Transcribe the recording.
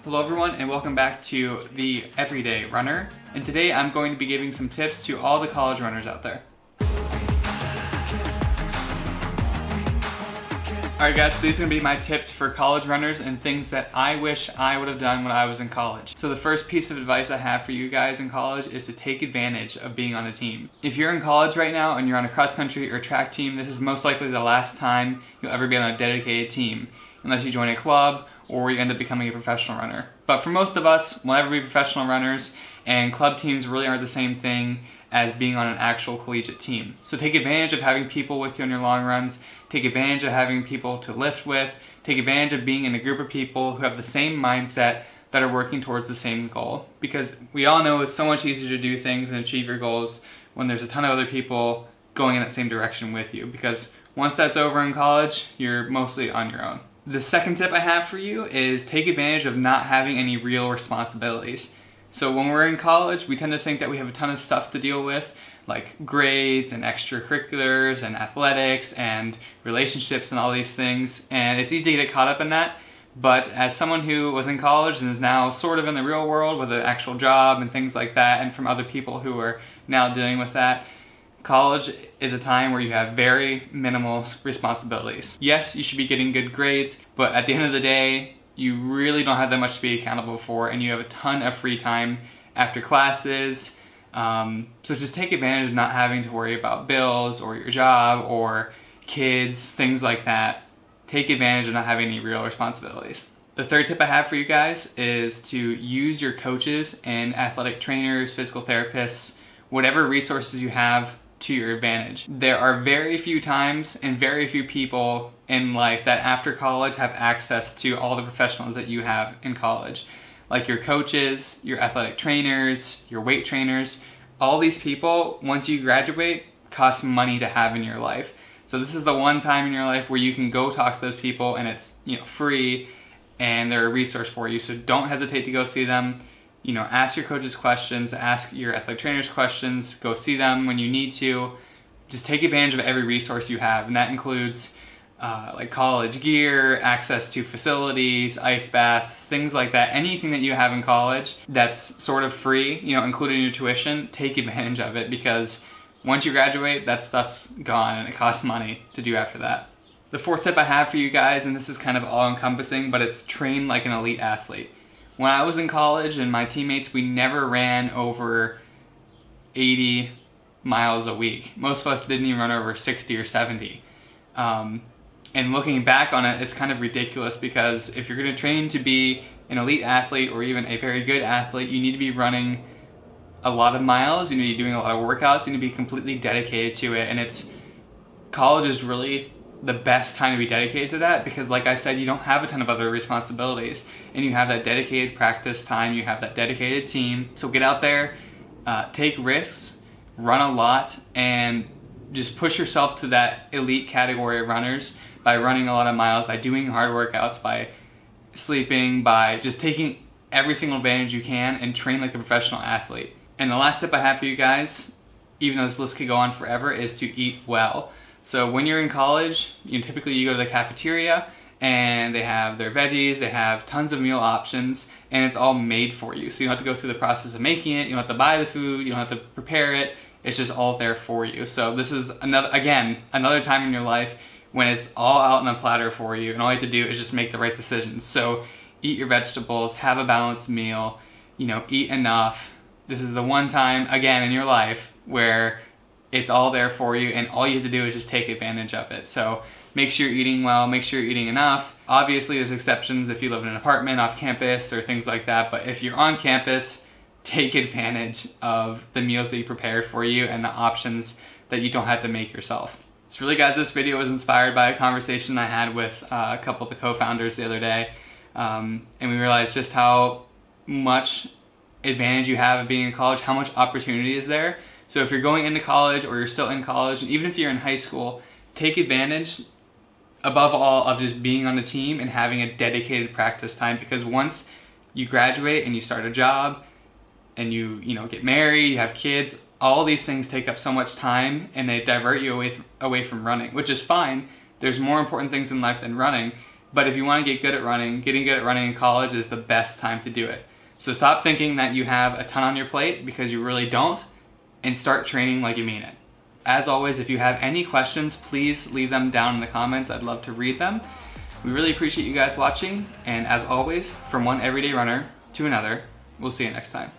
Hello everyone and welcome back to the Everyday Runner. And today I'm going to be giving some tips to all the college runners out there. Alright guys, so these are going to be my tips for college runners and things that I wish I would have done when I was in college. So the first piece of advice I have for you guys in college is to take advantage of being on a team. If you're in college right now and you're on a cross country or track team, this is most likely the last time you'll ever be on a dedicated team, unless you join a club or you end up becoming a professional runner. But for most of us, we'll never be professional runners, and club teams really aren't the same thing as being on an actual collegiate team. So take advantage of having people with you on your long runs, take advantage of having people to lift with, take advantage of being in a group of people who have the same mindset that are working towards the same goal. Because we all know it's so much easier to do things and achieve your goals when there's a ton of other people going in that same direction with you. Because once that's over in college, you're mostly on your own. The second tip I have for you is take advantage of not having any real responsibilities. So when we're in college, we tend to think that we have a ton of stuff to deal with, like grades and extracurriculars and athletics and relationships and all these things, and it's easy to get caught up in that. But as someone who was in college and is now sort of in the real world with an actual job and things like that, and from other people who are now dealing with that, college is a time where you have very minimal responsibilities. Yes, you should be getting good grades, but at the end of the day, you really don't have that much to be accountable for, and you have a ton of free time after classes. So just take advantage of not having to worry about bills or your job or kids, things like that. Take advantage of not having any real responsibilities. The third tip I have for you guys is to use your coaches and athletic trainers, physical therapists, whatever resources you have to your advantage. There are very few times and very few people in life that after college have access to all the professionals that you have in college. Like your coaches, your athletic trainers, your weight trainers, all these people, once you graduate, cost money to have in your life. So this is the one time in your life where you can go talk to those people and it's, free, and they're a resource for you. So don't hesitate to go see them. Ask your coaches questions, ask your athletic trainers questions, go see them when you need to. Just take advantage of every resource you have, and that includes like college gear, access to facilities, ice baths, things like that. Anything that you have in college that's sort of free, including your tuition, take advantage of it, because once you graduate, that stuff's gone and it costs money to do after that. The fourth tip I have for you guys, and this is kind of all-encompassing, but it's train like an elite athlete. When I was in college and my teammates, we never ran over 80 miles a week. Most of us didn't even run over 60 or 70. And looking back on it, it's kind of ridiculous, because if you're going to train to be an elite athlete or even a very good athlete, you need to be running a lot of miles, you need to be doing a lot of workouts, you need to be completely dedicated to it. And college is really the best time to be dedicated to that, because like I said, you don't have a ton of other responsibilities, and you have that dedicated practice time, you have that dedicated team. So get out there, take risks, run a lot, and just push yourself to that elite category of runners by running a lot of miles, by doing hard workouts, by sleeping, by just taking every single advantage you can, and train like a professional athlete. And the last tip I have for you guys, even though this list could go on forever, is to eat well. So when you're in college, typically you go to the cafeteria and they have their veggies, they have tons of meal options, and it's all made for you. So you don't have to go through the process of making it, you don't have to buy the food, you don't have to prepare it, it's just all there for you. So this is another time in your life when it's all out on a platter for you, and all you have to do is just make the right decisions. So eat your vegetables, have a balanced meal, eat enough. This is the one time, again, in your life where it's all there for you, and all you have to do is just take advantage of it. So make sure you're eating well, make sure you're eating enough. Obviously there's exceptions if you live in an apartment off campus or things like that, but if you're on campus, take advantage of the meals being prepared for you and the options that you don't have to make yourself. So really guys, this video was inspired by a conversation I had with a couple of the co-founders the other day, and we realized just how much advantage you have of being in college, how much opportunity is there. So if you're going into college or you're still in college, and even if you're in high school, take advantage above all of just being on a team and having a dedicated practice time, because once you graduate and you start a job and you get married, you have kids, all these things take up so much time and they divert you away from running, which is fine. There's more important things in life than running, But if you want to get good at running, getting good at running in college is the best time to do it. So stop thinking that you have a ton on your plate, because you really don't, and start training like you mean it. As always, if you have any questions, please leave them down in the comments. I'd love to read them. We really appreciate you guys watching, and as always, from one everyday runner to another, we'll see you next time.